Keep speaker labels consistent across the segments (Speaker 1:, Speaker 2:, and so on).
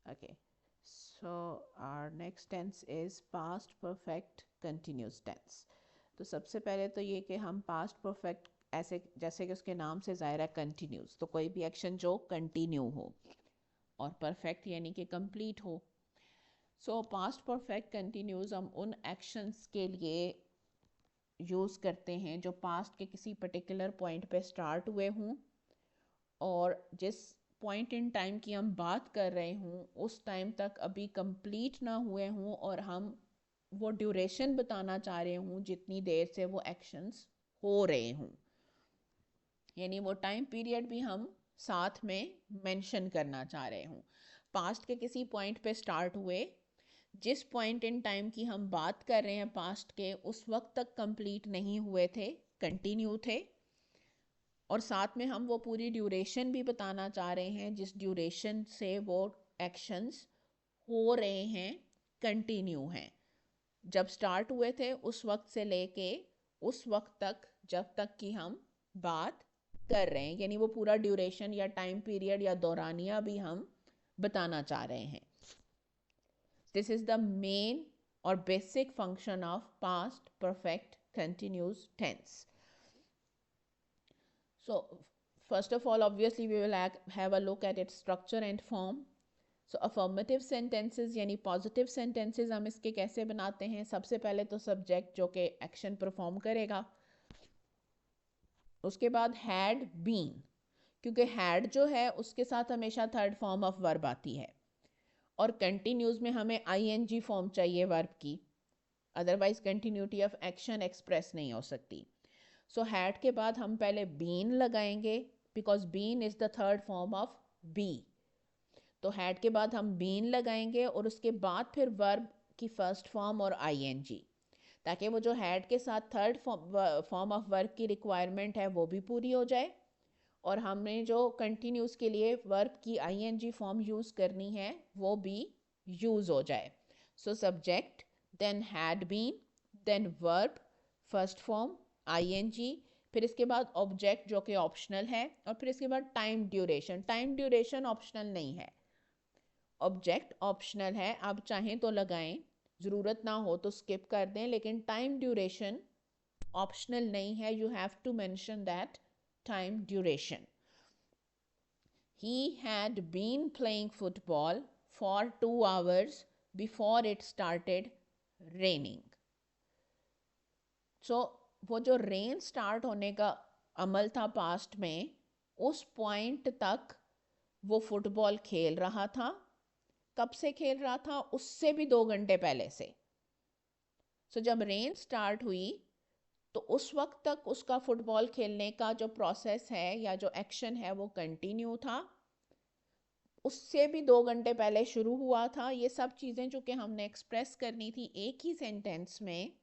Speaker 1: Okay, so our next tense is past perfect continuous tense. तो सबसे पहले तो ये कि हम पास्ट परफेक्ट ऐसे जैसे कि उसके नाम से ज़ाहिर है कंटिन्यूस, तो कोई भी एक्शन जो कंटिन्यू हो, और परफेक्ट यानी कि कंप्लीट हो। सो पास्ट परफेक्ट कंटिन्यूस हम उन एक्शंस के लिए यूज़ करते हैं जो पास्ट के किसी पर्टिकुलर पॉइंट पे स्टार्ट हुए हों और जिस पॉइंट इन टाइम की हम बात कर रहे हूँ उस टाइम तक अभी कंप्लीट ना हुए हों, और हम वो ड्यूरेशन बताना चाह रहे हूँ जितनी देर से वो एक्शंस हो रहे हों, यानी वो टाइम पीरियड भी हम साथ में मेंशन करना चाह रहे हूँ। पास्ट के किसी पॉइंट पे स्टार्ट हुए, जिस पॉइंट इन टाइम की हम बात कर रहे हैं पास्ट के, उस वक्त तक कंप्लीट नहीं हुए थे, कंटिन्यू थे, और साथ में हम वो पूरी ड्यूरेशन भी बताना चाह रहे हैं जिस ड्यूरेशन से वो एक्शंस हो रहे हैं, कंटिन्यू हैं। जब स्टार्ट हुए थे उस वक्त से लेके उस वक्त तक जब तक कि हम बात कर रहे हैं, यानी वो पूरा ड्यूरेशन या टाइम पीरियड या दौरानिया भी हम बताना चाह रहे हैं। दिस इज द मेन और basic function of past perfect continuous tense. So first of all, obviously we will have a look at its structure and form. So affirmative sentences यानी positive sentences हम इसके कैसे बनाते हैं? सबसे पहले तो subject जो कि action perform करेगा, उसके बाद had been, क्योंकि had जो है उसके साथ हमेशा थर्ड फॉर्म ऑफ वर्ब आती है, और कंटिन्यूज में हमें ing फॉर्म चाहिए वर्ब की, otherwise continuity of action express नहीं हो सकती। सो हैड के बाद हम पहले बीन लगाएंगे, because been is the third form of be. तो हैड के बाद हम बीन लगाएंगे और उसके बाद फिर वर्ब की फर्स्ट फॉर्म और आईएनजी, ताकि वो जो हैड के साथ थर्ड फॉर्म ऑफ वर्ब की रिक्वायरमेंट है वो भी पूरी हो जाए, और हमने जो कंटिन्यूस के लिए वर्ब की आईएनजी फॉर्म यूज़ करनी है वो भी यूज़ हो जाए। So subject, then had been, then verb first form ING, फिर इसके बाद ऑब्जेक्ट जो कि ऑप्शनल है, और फिर इसके बाद time duration. Time duration optional नहीं है, ऑब्जेक्ट ऑप्शनल है, आप चाहें तो लगाएं, ज़रूरत ना हो तो स्किप कर दें, लेकिन टाइम ड्यूरेशन ऑप्शनल नहीं है, you have to mention that time duration. He had been playing football for 2 hours before it started raining. So वो जो रेन स्टार्ट होने का अमल था पास्ट में, उस पॉइंट तक वो फुटबॉल खेल रहा था। कब से खेल रहा था? उससे भी 2 घंटे पहले से। सो जब रेन स्टार्ट हुई तो उस वक्त तक उसका फुटबॉल खेलने का जो प्रोसेस है या जो एक्शन है वो कंटिन्यू था, उससे भी 2 घंटे पहले शुरू हुआ था। ये सब चीज़ें जो कि हमने एक्सप्रेस करनी थी एक ही सेंटेंस में,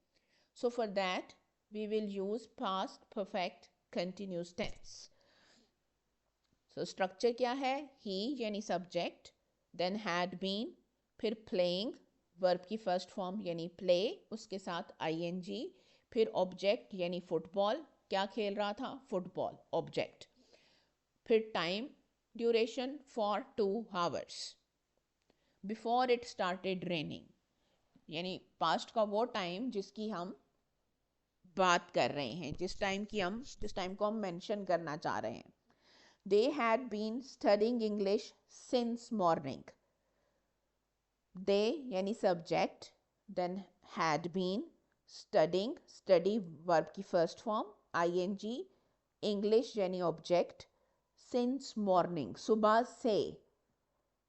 Speaker 1: so for that we will use past perfect continuous tense. So structure क्या है? ही यानी सब्जेक्ट, देन हैड बीन, फिर प्लेइंग वर्ब की फर्स्ट फॉर्म यानी प्ले, उसके साथ आईएनजी, फिर ऑब्जेक्ट यानी फुटबॉल, क्या खेल रहा था? फुटबॉल, ऑब्जेक्ट, फिर time duration for 2 hours before it started raining, यानी पास्ट का वो टाइम जिसकी हम बात कर रहे हैं, जिस टाइम को हम मेंशन करना चाह रहे हैं. They had been studying English since morning. They यानी subject, then had been, studying, study verb की फर्स्ट फॉर्म, आईएनजी, इंग्लिश यानी ऑब्जेक्ट, सिंस मॉर्निंग सुबह से,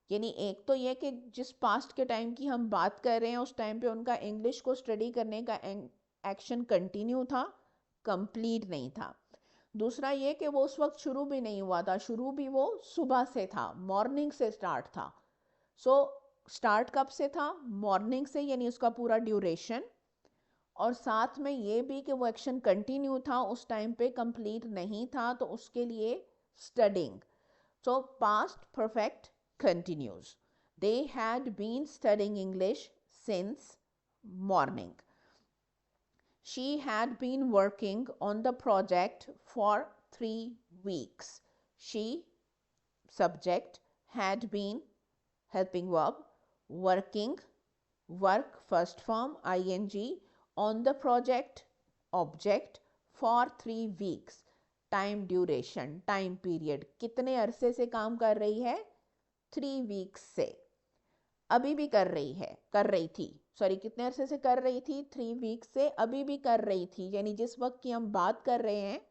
Speaker 1: यानी एक तो ये कि जिस पास्ट के टाइम की हम बात कर रहे हैं उस टाइम पे उनका इंग्लिश को स्टडी करने का एक्शन कंटिन्यू था, कंप्लीट नहीं था. दूसरा ये कि वो उस वक्त शुरू भी नहीं हुआ था, शुरू भी वो सुबह से था, मॉर्निंग से स्टार्ट था. सो स्टार्ट कब से था? मॉर्निंग से, यानी उसका पूरा ड्यूरेशन, और साथ में ये भी कि वो एक्शन कंटिन्यू था, उस टाइम पे कंप्लीट नहीं था, तो उसके लिए studying. So past perfect continues. They had been studying English since morning. She had been working on the project for 3 weeks. She, subject, had been helping verb, working, work first form ing, on the project object, for 3 weeks, time duration time period, कितने अरसे से काम कर रही है, 3 weeks से, अभी भी कर रही थी सॉरी कितने अरसे से कर रही थी, 3 वीक्स से, अभी भी कर रही थी, यानी जिस वक्त की हम बात कर रहे हैं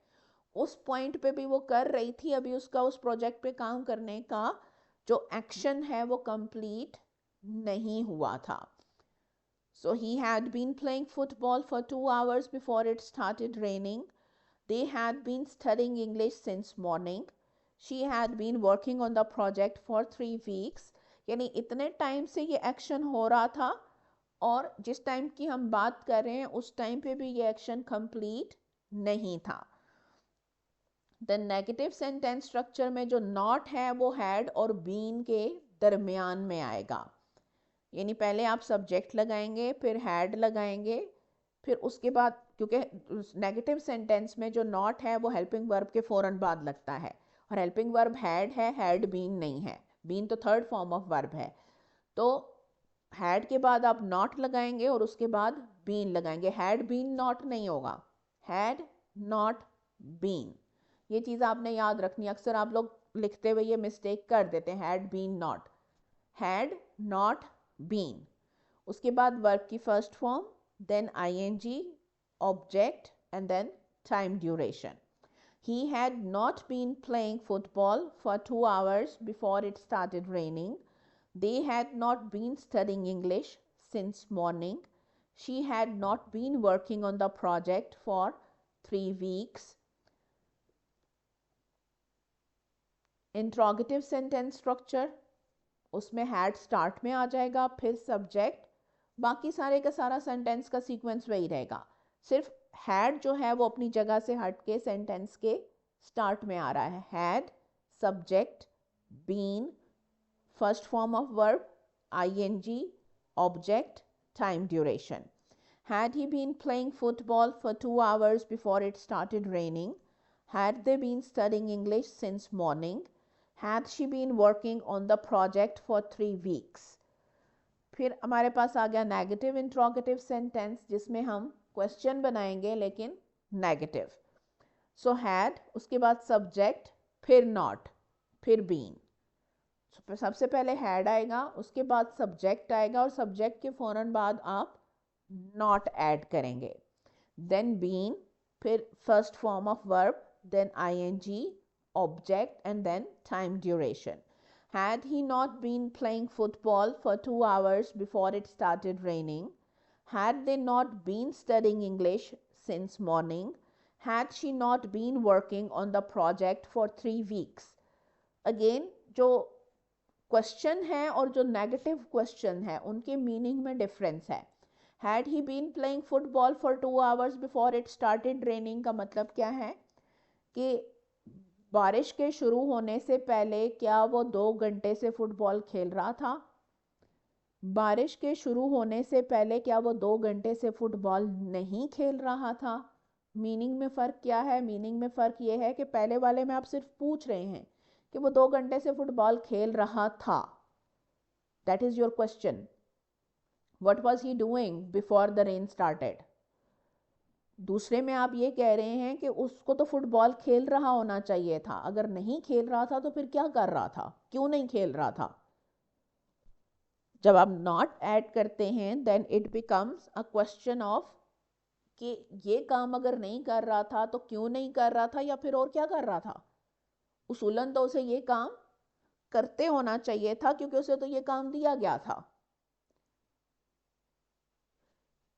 Speaker 1: उस पॉइंट पे भी वो कर रही थी, अभी उसका उस प्रोजेक्ट पे काम करने का जो एक्शन है वो कंप्लीट नहीं हुआ था. So he had been playing football for 2 hours before it started raining. They had been studying English since morning. She had been working on the project for 3 weeks. यानी इतने टाइम से ये action हो रहा था और जिस टाइम की हम बात कर रहे हैं उस टाइम पे भी ये एक्शन कंप्लीट नहीं था. द नेगेटिव सेंटेंस स्ट्रक्चर में जो नॉट है वो हैड और बीन के दरमियान में आएगा. यानी पहले आप सब्जेक्ट लगाएंगे, फिर हैड लगाएंगे, फिर उसके बाद, क्योंकि नेगेटिव सेंटेंस में जो नॉट है वो हेल्पिंग वर्ब के फ़ौरन बाद लगता है और हेल्पिंग वर्ब हैड है, हैड बीन नहीं है. बीन तो थर्ड फॉर्म ऑफ वर्ब है. तो हैड के बाद आप नॉट लगाएंगे और उसके बाद बीन लगाएंगे. हैड बीन नॉट नहीं होगा, हैड नॉट बीन. ये चीज़ आपने याद रखनी. अक्सर आप लोग लिखते हुए ये मिस्टेक कर देते हैं, had been not, had not been. उसके बाद वर्ब की first form, then ing, object and then time duration. He had not been playing football for 2 hours before it started raining. They had not been studying English since morning. She had not been working on the project for 3 weeks. Interrogative sentence structure, उसमें had start में आ जाएगा, फिर subject, बाकी सारे का सारा sentence का sequence वही रहेगा. सिर्फ हैड जो है वो अपनी जगह से हट के सेंटेंस के स्टार्ट में आ रहा है. Had, subject, been, first form of verb ing, object, time duration. Had he been playing football for 2 hours before it started raining? Had they been studying English since morning? Had she been working on the project for 3 weeks? फिर हमारे पास आ गया negative interrogative sentence जिसमें हम question बनाएंगे लेकिन negative. So had, उसके बाद subject, फिर नॉट, फिर बीन. सबसे पहले हैड आएगा, उसके बाद सब्जेक्ट आएगा और सब्जेक्ट के फ़ौरन बाद आप नॉट ऐड करेंगे. देन बीन, फिर first form of verb, then ing, object, and then time duration. Had he not been playing football for 2 hours before it started raining? Had they not been studying English since morning? Had she not been working on the project for 3 weeks? Again, जो question है और जो negative question है उनके meaning में difference है. Had he been playing football for 2 hours before it started raining का मतलब क्या है कि बारिश के शुरू होने से पहले क्या वो 2 घंटे से फुटबॉल खेल रहा था? बारिश के शुरू होने से पहले क्या वो 2 घंटे से फुटबॉल नहीं खेल रहा था? मीनिंग में फ़र्क क्या है? मीनिंग में फ़र्क ये है कि पहले वाले में आप सिर्फ पूछ रहे हैं कि वो 2 घंटे से फुटबॉल खेल रहा था. That is your question. What was he doing before the rain started? दूसरे में आप ये कह रहे हैं कि उसको तो फुटबॉल खेल रहा होना चाहिए था. अगर नहीं खेल रहा था तो फिर क्या कर रहा था? क्यों नहीं खेल रहा था? जब आप नॉट ऐड करते हैं then it becomes a question of कि ये काम अगर नहीं कर रहा था तो क्यों नहीं कर रहा था या फिर और क्या कर रहा था. उसूलन तो उसे ये काम करते होना चाहिए था क्योंकि उसे तो ये काम दिया गया था.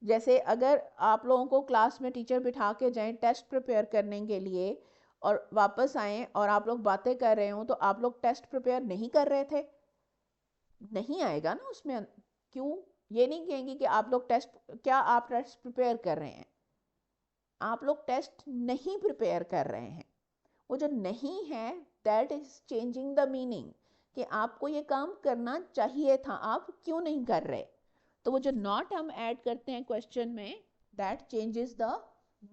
Speaker 1: जैसे अगर आप लोगों को क्लास में टीचर बिठा के जाएं टेस्ट प्रिपेयर करने के लिए और वापस आएँ और आप लोग बातें कर रहे हो तो आप लोग टेस्ट प्रिपेयर नहीं कर रहे थे, नहीं आएगा ना उसमें. क्यों? ये नहीं कहेंगे कि आप लोग टेस्ट, क्या आप टेस्ट प्रिपेयर कर रहे हैं? आप लोग टेस्ट नहीं प्रिपेयर कर रहे हैं. वो जो नहीं है that is changing the meaning कि आपको ये काम करना चाहिए था, आप क्यों नहीं कर रहे. तो वो जो नॉट हम ऐड करते हैं क्वेश्चन में that changes the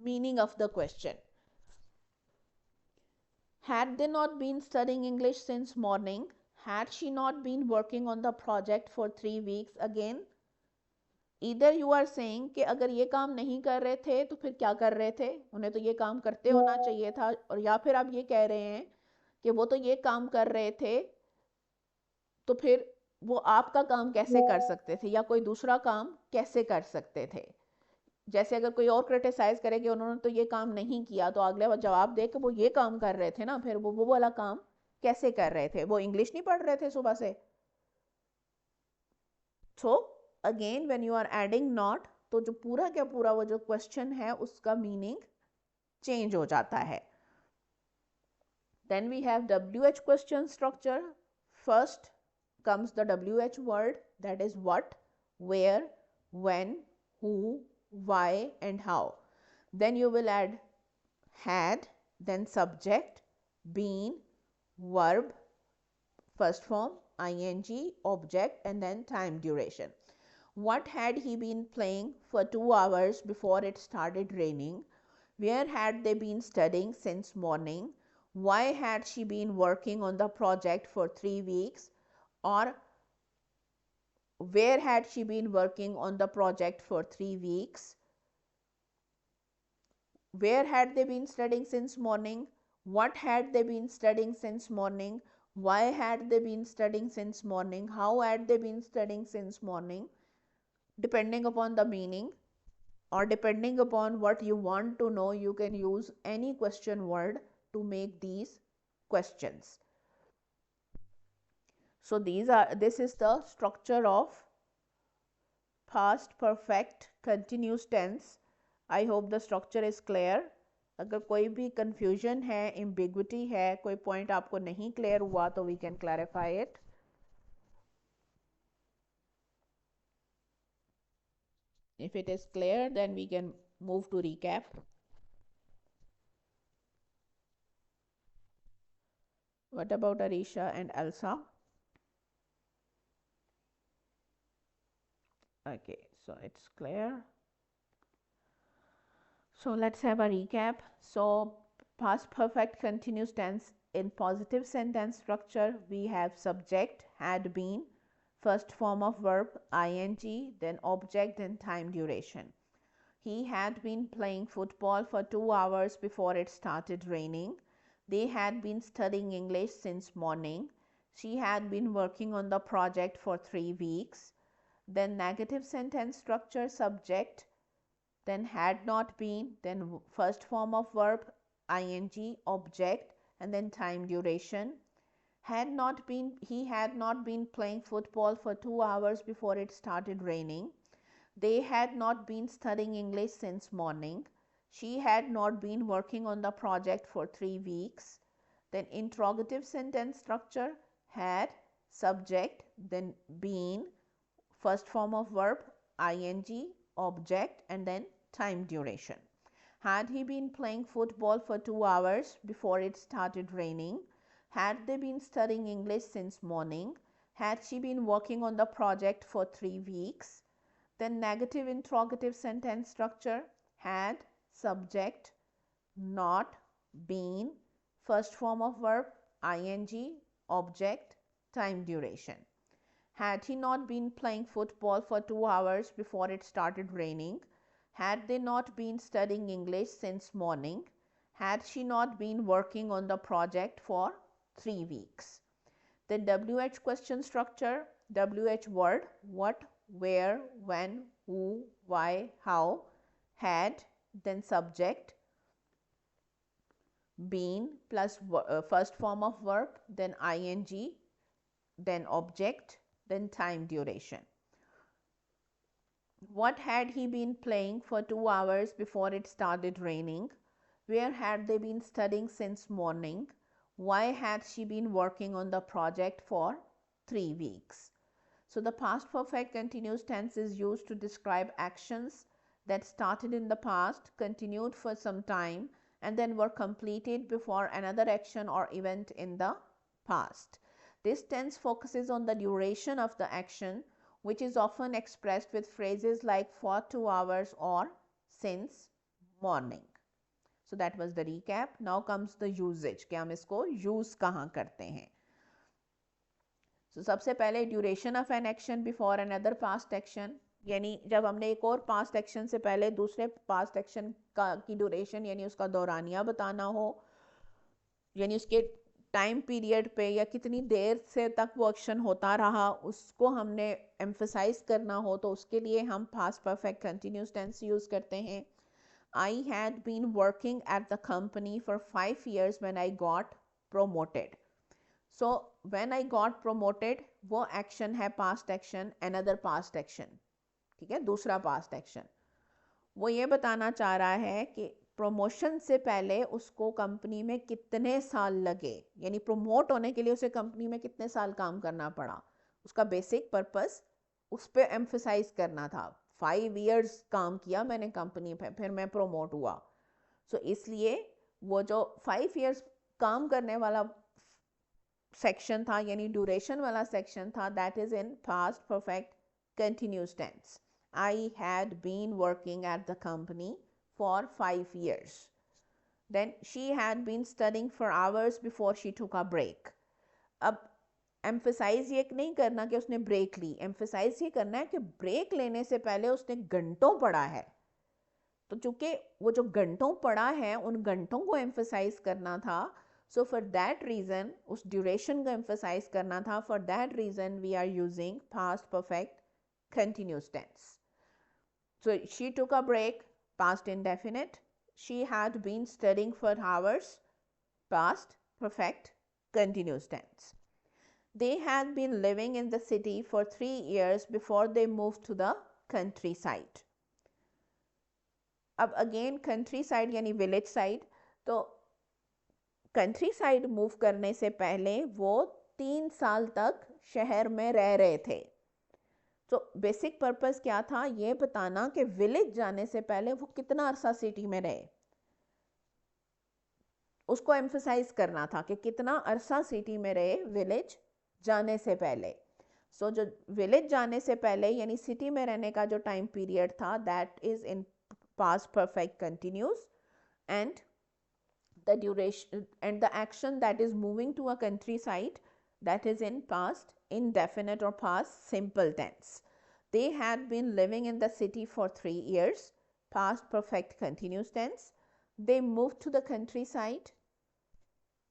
Speaker 1: meaning of the question. Had they not been studying English since morning? Had she not been working on the project for 3 weeks again? इधर यू आर सेइंग कि अगर ये काम नहीं कर रहे थे तो फिर क्या कर रहे थे, उन्हें तो ये काम करते होना चाहिए था, और या फिर आप ये कह रहे हैं कि वो तो ये काम कर रहे थे तो फिर वो आपका काम कैसे कर सकते थे या कोई दूसरा काम कैसे कर सकते थे। जैसे अगर कोई और क्रिटिसाइज करे कि उन्होंने तो ये काम नहीं किया, तो अगले बार जवाब दे कि वो ये काम कर रहे थे ना, फिर वो वाला काम कैसे कर रहे थे, वो इंग्लिश नहीं पढ़ रहे थे सुबह से। So again when you are adding not, तो जो पूरा क्या पूरा वो जो क्वेश्चन है उसका मीनिंग चेंज हो जाता है। Then we have WH question structure. First comes the WH word, that is what, where, when, who, why and how. Then you will add had, then subject, been, verb, first form, ing, object and then time duration. What had he been playing for 2 hours before it started raining? Where had they been studying since morning? Why had she been working on the project for 3 weeks? Or where had she been working on the project for 3 weeks? Where had they been studying since morning? What had they been studying since morning? Why had they been studying since morning? How had they been studying since morning? Depending upon the meaning or depending upon what you want to know, you can use any question word to make these questions. So this is the structure of past perfect continuous tense. I hope the structure is clear. अगर कोई भी confusion है, ambiguity है, कोई point आपको नहीं clear हुआ तो we can clarify it. If it is clear, then we can move to recap. What about Arisha and Elsa? Okay, so it's clear. So let's have a recap. So past perfect continuous tense, in positive sentence structure, we have subject, had been, first form of verb, ing, then object, then time duration. He had been playing football for 2 hours before it started raining. They had been studying English since morning. She had been working on the project for 3 weeks. Then negative sentence structure, subject, then had not been, then first form of verb, ing, object, and then time duration. He had not been playing football for 2 hours before it started raining. They had not been studying English since morning. She had not been working on the project for 3 weeks. Then interrogative sentence structure, had, subject, then been, first form of verb, ing, object, and then time duration. Had he been playing football for 2 hours before it started raining? Had they been studying English since morning? Had she been working on the project for 3 weeks? Then negative interrogative sentence structure, had, subject, not, been, first form of verb, ing, object, time duration. Had he not been playing football for 2 hours before it started raining? Had they not been studying English since morning? Had she not been working on the project for 3 weeks? The WH question structure, WH word, what, where, when, who, why, how, had, then subject, been plus first form of verb, then ing, then object, then time duration. What had he been playing for 2 hours before it started raining? Where had they been studying since morning? Why had she been working on the project for 3 weeks? So the past perfect continuous tense is used to describe actions that started in the past, continued for some time, and then were completed before another action or event in the past. This tense focuses on the duration of the action, which is often expressed with phrases like for 2 hours or since morning. So that was the recap. Now comes the usage कि हम इसको use कहाँ करते हैं. So, सबसे पहले duration of an action before another past action, यानी जब हमने एक और पास्ट एक्शन से पहले दूसरे पास्ट एक्शन की ड्यूरेशन यानी उसका दौरानिया बताना हो, यानी उसके टाइम पीरियड पे या कितनी देर से तक वो एक्शन होता रहा उसको हमने एम्फसाइज करना हो, तो उसके लिए हम past perfect continuous tense use करते हैं. I had been working at the company for 5 years when I got promoted. So when I got promoted, वो एक्शन है past action, another past action. ठीक है, दूसरा पास्ट एक्शन. वो ये बताना चाह रहा है कि प्रमोशन से पहले उसको कंपनी में कितने साल लगे, यानी प्रमोट होने के लिए उसे कंपनी में कितने साल काम करना पड़ा. उसका बेसिक पर्पस उस पर एम्फसाइज करना था. 5 years काम किया मैंने कंपनी पे, फिर मैं प्रमोट हुआ. सो इसलिए वो जो 5 years काम करने वाला सेक्शन था यानी ड्यूरेशन वाला सेक्शन था, that is in past perfect continuous tense. I had been working at the company for 5 years. Then she had been studying for hours before she took a break. अब emphasise ये नहीं करना कि उसने break ली, emphasise ये करना है कि ब्रेक लेने से पहले उसने घंटों पढ़ा है. तो चूंकि वो जो घंटों पढ़ा है उन घंटों को एम्फसाइज करना था, सो फॉर दैट रीज़न उस ड्यूरेशन को एम्फसाइज करना था. For that reason we are using past perfect continuous tense. So she took a break, past indefinite. She had been studying for hours, past perfect continuous tense. They had been living in the city for 3 years before they moved to the countryside. अब again country side यानी village side, तो country side move करने से पहले वो 3 साल तक शहर में रह रहे थे. तो बेसिक पर्पस क्या था, ये बताना कि विलेज जाने से पहले वो कितना अरसा सिटी में रहे, उसको एम्फसाइज करना था कि कितना अरसा सिटी में रहे विलेज जाने से पहले. सो जो विलेज जाने से पहले यानी सिटी में रहने का जो टाइम पीरियड था, that is in past perfect continuous. And the duration and the action that is moving to a countryside, that is in past indefinite or past simple tense. They had been living in the city for 3 years, past perfect continuous tense. They moved to the countryside,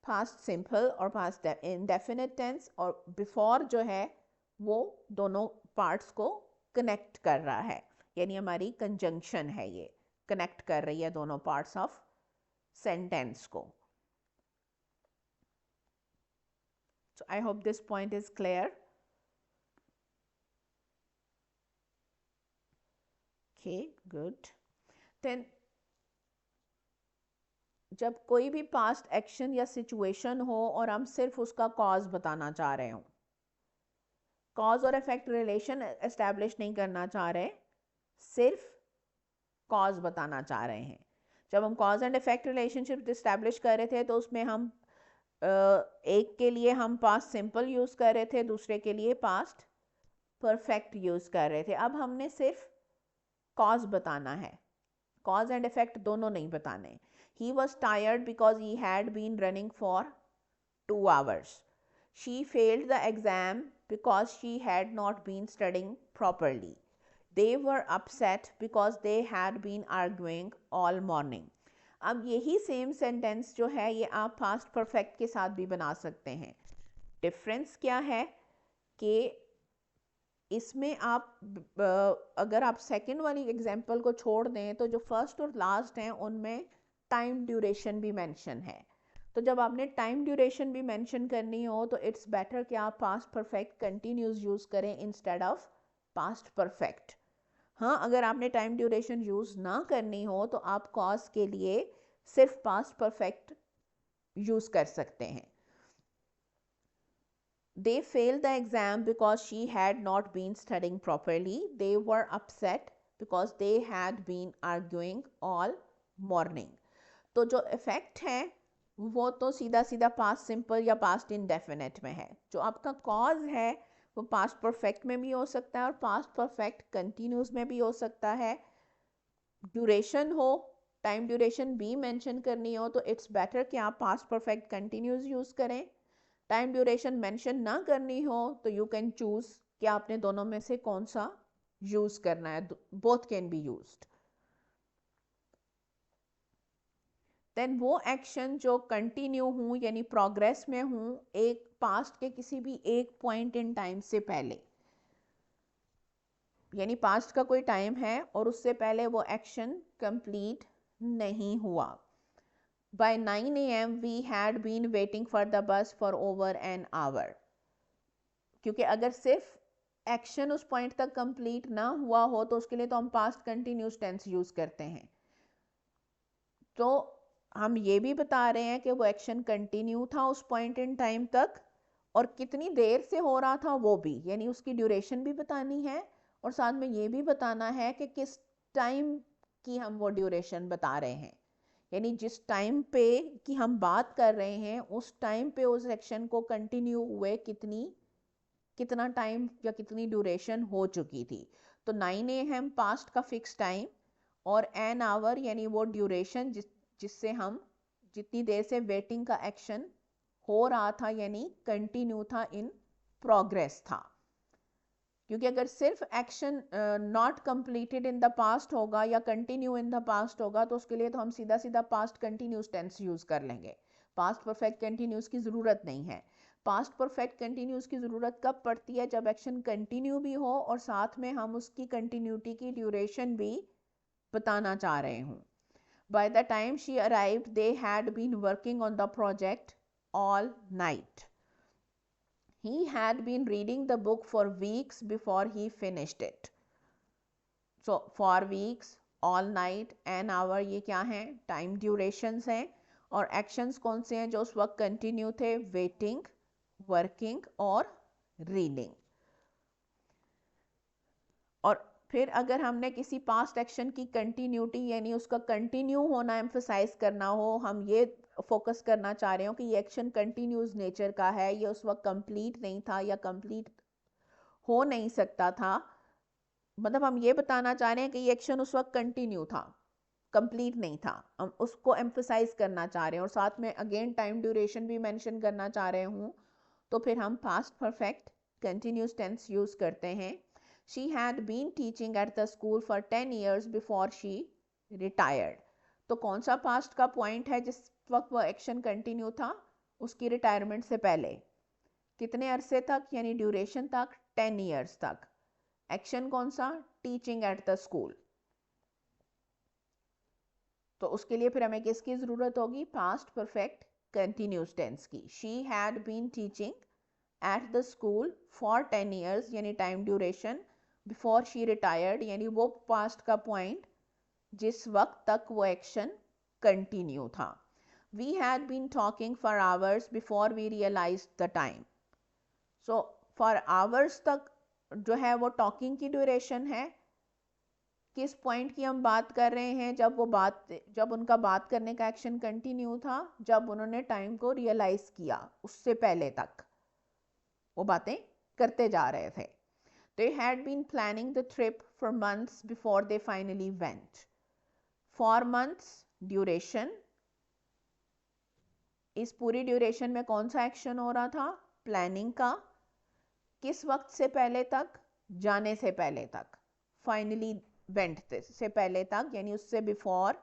Speaker 1: past simple or past indefinite tense. और before जो है वो दोनों parts को connect कर रहा है, यानी हमारी conjunction है, ये connect कर रही है दोनों parts of sentence को. So I hope this point is clear. Okay, good. Then जब कोई भी पास्ट एक्शन या सिचुएशन हो और हम सिर्फ उसका कॉज बताना चाह रहे हो, कॉज और इफेक्ट रिलेशन एस्टैब्लिश नहीं करना चाह रहे, सिर्फ कॉज बताना चाह रहे हैं. जब हम cause and effect relationship establish कर रहे थे तो उसमें हम एक के लिए हम पास्ट सिंपल यूज़ कर रहे थे, दूसरे के लिए पास्ट परफेक्ट यूज़ कर रहे थे. अब हमने सिर्फ कॉज बताना है, कॉज एंड इफेक्ट दोनों नहीं बताने. He was tired because he had been running for 2 hours. She failed the exam because she had not been studying properly. They were upset because they had been arguing all morning. अब यही same sentence जो है ये आप past perfect के साथ भी बना सकते हैं. डिफरेंस क्या है कि इसमें आप अगर आप सेकंड वाली एग्जांपल को छोड़ दें तो जो फर्स्ट और लास्ट हैं उनमें टाइम ड्यूरेशन भी मेंशन है. तो जब आपने टाइम ड्यूरेशन भी मेंशन करनी हो तो इट्स बेटर कि आप पास्ट परफेक्ट कंटिन्यूस यूज़ करें इंस्टेड ऑफ पास्ट परफेक्ट. हाँ, अगर आपने टाइम ड्यूरेशन यूज़ ना करनी हो तो आप कॉज के लिए सिर्फ पास्ट परफेक्ट यूज़ कर सकते हैं. They failed the exam because she had not been studying properly. They were upset because they had been arguing all morning. तो जो इफेक्ट है वो तो सीधा सीधा पास्ट सिंपल या पास्ट इंडेफिनेट में है. जो आपका कॉज है वो पास्ट परफेक्ट में भी हो सकता है और पास्ट परफेक्ट कंटिन्यूस में भी हो सकता है. ड्यूरेशन हो, टाइम ड्यूरेशन भी मेंशन करनी हो तो इट्स बेटर कि आप पास्ट परफेक्ट कंटिन्यूस यूज़ करें. टाइम ड्यूरेशन मेंशन ना करनी हो तो यू कैन चूज कि आपने दोनों में से कौन सा यूज करना है, बोथ कैन बी यूज्ड। देन वो एक्शन जो कंटिन्यू हूँ यानी प्रोग्रेस में हूँ एक पास्ट के किसी भी एक पॉइंट इन टाइम से पहले, यानी पास्ट का कोई टाइम है और उससे पहले वो एक्शन कंप्लीट नहीं हुआ। By 9 AM we had been waiting for the bus for over an hour, क्योंकि अगर सिर्फ एक्शन उस पॉइंट तक कंप्लीट ना हुआ हो तो उसके लिए तो हम पास्ट कंटिन्यूस टेंस यूज करते हैं। तो हम ये भी बता रहे हैं कि वो एक्शन कंटिन्यू था उस पॉइंट इन टाइम तक, और कितनी देर से हो रहा था वो भी, यानी उसकी ड्यूरेशन भी बतानी है और साथ में ये भी बताना है कि किस टाइम की हम वो ड्यूरेशन बता रहे हैं, यानी जिस टाइम पे की हम बात कर रहे हैं उस टाइम पे उस एक्शन को कंटिन्यू हुए कितना टाइम या कितनी ड्यूरेशन हो चुकी थी। तो 9 AM पास्ट का फिक्स टाइम और एन आवर यानी वो ड्यूरेशन जिससे हम जितनी देर से वेटिंग का एक्शन हो रहा था यानी कंटिन्यू था, इन प्रोग्रेस था। क्योंकि अगर सिर्फ action not completed in the past होगा या कंटिन्यू इन द पास्ट होगा तो उसके लिए तो हम सीधा सीधा पास्ट कंटिन्यूस टेंस यूज कर लेंगे, पास्ट परफेक्ट कंटिन्यूस की ज़रूरत नहीं है। पास्ट परफेक्ट कंटिन्यूस की ज़रूरत कब पड़ती है? जब एक्शन कंटिन्यू भी हो और साथ में हम उसकी कंटिन्यूटी की ड्यूरेशन भी बताना चाह रहे हूँ। By the time she arrived, they had been working on the project all night. He had been reading the book for weeks before he finished it. So, for weeks, all night, an hour, ये क्या हैं? Time durations हैं। और actions कौन से हैं जो उस वक्त continue थे? Waiting, working और reading। और फिर अगर हमने किसी पास्ट एक्शन की कंटिन्यूटी यानी उसका कंटिन्यू होना एम्फसाइज करना हो, हम ये फोकस करना चाह रहे हो कि ये एक्शन कंटिन्यूस नेचर का है, ये उस वक्त कंप्लीट नहीं था या कंप्लीट हो नहीं सकता था, मतलब हम ये बताना चाह रहे हैं कि ये एक्शन उस वक्त कंटिन्यू था, कंप्लीट नहीं था, हम उसको एम्फसाइज करना चाह रहे हैं और साथ में अगेन टाइम ड्यूरेशन भी मेंशन करना चाह रहे हूँ, तो फिर हम past perfect continuous tense use करते हैं। She had been teaching at the school for 10 years before she retired. तो कौन सा पास्ट का पॉइंट है जिस वक्त वो एक्शन कंटिन्यू था? उसकी रिटायरमेंट से पहले। कितने अरसे तक? यानी ड्यूरेशन तक 10 ईयर्स तक। एक्शन कौन सा? Teaching at the school. तो उसके लिए फिर हमें किसकी ज़रूरत होगी? पास्ट परफेक्ट कंटिन्यूस टेंस की। She had been teaching at the school for 10 years यानी time duration, before she retired यानी वो पास्ट का पॉइंट जिस वक्त तक वो एक्शन कंटिन्यू था। We had been talking for hours before we realize the time. So for hours तक जो है वो टॉकिंग की ड्यूरेशन है। किस पॉइंट की हम बात कर रहे हैं? जब उनका बात करने का एक्शन कंटिन्यू था, जब उन्होंने टाइम को रियलाइज किया, उससे पहले तक वो बातें करते जा रहे थे। They had been planning the trip for months before they finally went. For months duration, इस पूरी ड्यूरेशन में कौन सा एक्शन हो रहा था? प्लानिंग का। किस वक्त से पहले तक? जाने से पहले तक। फाइनली वेंट से पहले तक यानी उससे बिफोर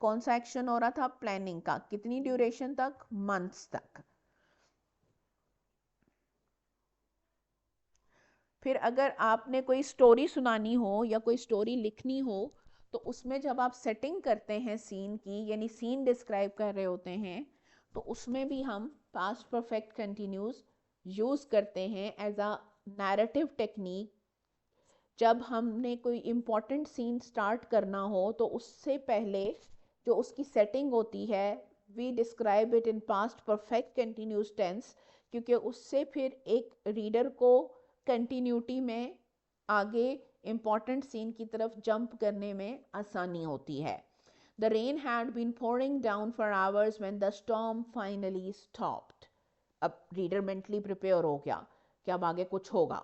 Speaker 1: कौन सा एक्शन हो रहा था? प्लानिंग का। कितनी ड्यूरेशन तक? मंथ्स तक। फिर अगर आपने कोई स्टोरी सुनानी हो या कोई स्टोरी लिखनी हो तो उसमें जब आप सेटिंग करते हैं सीन की, यानी सीन डिस्क्राइब कर रहे होते हैं, तो उसमें भी हम पास्ट परफेक्ट कंटिन्यूस यूज़ करते हैं एज अ नैरेटिव टेक्निक। जब हमने कोई इम्पॉर्टेंट सीन स्टार्ट करना हो तो उससे पहले जो उसकी सेटिंग होती है we describe it in past perfect continuous tense, क्योंकि उससे फिर एक रीडर को कंटिन्यूटी में आगे इम्पॉर्टेंट सीन की तरफ जंप करने में आसानी होती है। The rain had been pouring down for hours when the storm finally stopped. अब रीडर मेंटली प्रिपेयर हो गया कि अब आगे कुछ होगा।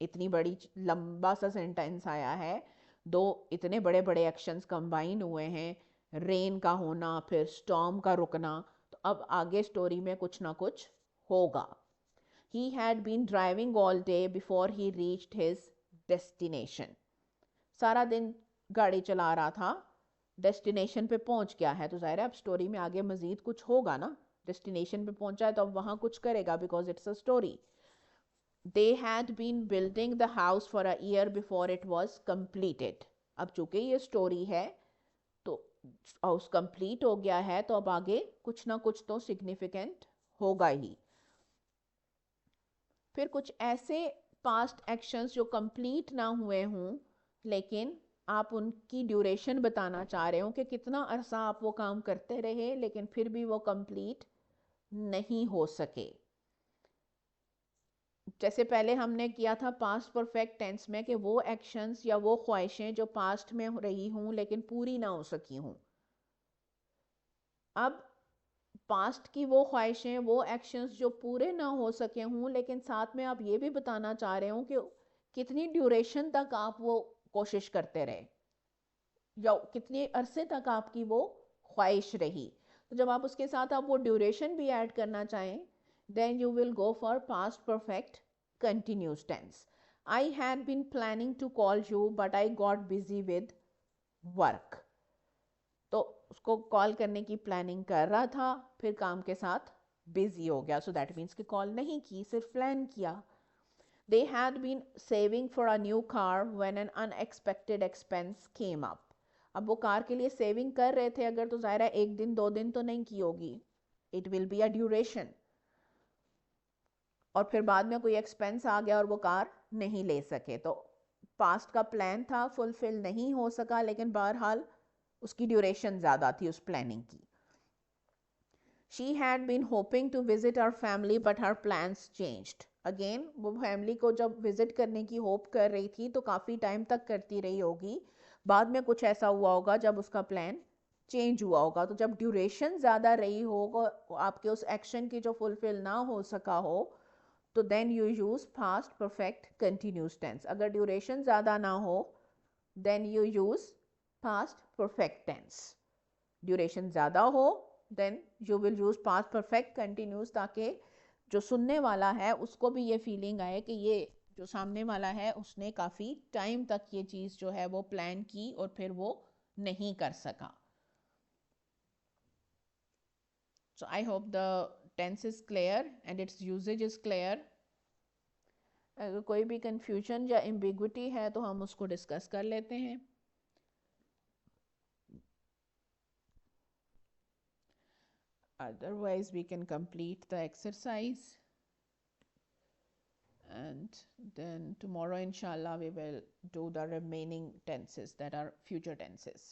Speaker 1: इतनी बड़ी लंबा सा सेंटेंस आया है, दो इतने बड़े बड़े एक्शंस कंबाइन हुए हैं, रेन का होना फिर स्टॉर्म का रुकना, तो अब आगे स्टोरी में कुछ ना कुछ होगा. He had been driving all day before he reached his destination. सारा दिन गाड़ी चला रहा था, डेस्टिनेशन पे पहुंच गया है, तो जाहिर है अब स्टोरी में आगे मजीद कुछ होगा ना. डेस्टिनेशन पे पहुंचा है तो अब वहां कुछ करेगा, because it's a story. They had been building the house for a year before it was completed. अब चूंकि ये स्टोरी है तो हाउस कंप्लीट हो गया है, तो अब आगे कुछ ना कुछ तो सिग्निफिकेंट होगा ही. फिर कुछ ऐसे पास्ट एक्शंस जो कंप्लीट ना हुए हों, लेकिन आप उनकी ड्यूरेशन बताना चाह रहे हो कि कितना अरसा आप वो काम करते रहे लेकिन फिर भी वो कंप्लीट नहीं हो सके. जैसे पहले हमने किया था पास्ट परफेक्ट टेंस में कि वो एक्शंस या वो ख्वाहिशें जो पास्ट में रही हूँ लेकिन पूरी ना हो सकी हूँ. अब पास्ट की वो ख्वाहिशें, वो एक्शंस जो पूरे ना हो सके हों, लेकिन साथ में आप ये भी बताना चाह रहे हो कि कितनी ड्यूरेशन तक आप वो कोशिश करते रहे या कितने अरसे तक आपकी वो ख्वाहिश रही. तो जब आप उसके साथ आप वो ड्यूरेशन भी ऐड करना चाहें, then you will go for past perfect continuous tense. I had been planning to call you but I got busy with work. तो उसको कॉल करने की प्लानिंग कर रहा था, फिर काम के साथ बिजी हो गया. सो दैट मीन्स कि कॉल नहीं की, सिर्फ प्लान किया. They had been saving for a new car when an unexpected expense came up. अब वो कार के लिए सेविंग कर रहे थे अगर, तो ज़ाहिर है एक दिन दो दिन तो नहीं की होगी. It will be a duration. और फिर बाद में कोई एक्सपेंस आ गया और वो कार नहीं ले सके, तो पास्ट का प्लान था, फुलफिल नहीं हो सका, लेकिन बहरहाल उसकी ड्यूरेशन ज़्यादा थी उस प्लानिंग की. She had been hoping to visit her family but her plans changed. Again, वो फैमिली को जब विजिट करने की होप कर रही थी तो काफ़ी टाइम तक करती रही होगी, बाद में कुछ ऐसा हुआ होगा जब उसका प्लान चेंज हुआ होगा. तो जब ड्यूरेशन ज़्यादा रही हो, आपके उस एक्शन की जो फुलफिल ना हो सका हो, तो then you use past perfect continuous tense. अगर ड्यूरेशन ज़्यादा ना हो, then you use past perfect tense. Duration ज़्यादा हो, then you will use past perfect continuous, ताकि जो सुनने वाला है उसको भी ये फीलिंग आए कि ये जो सामने वाला है उसने काफ़ी टाइम तक ये चीज़ जो है वो प्लान की और फिर वो नहीं कर सका. So I hope the tense is clear and its usages is clear. अगर कोई भी कंफ्यूजन या एम्बिग्विटी है तो हम उसको डिस्कस कर लेते हैं. Otherwise we can complete the exercise, and then tomorrow inshallah we will do the remaining tenses that are future tenses.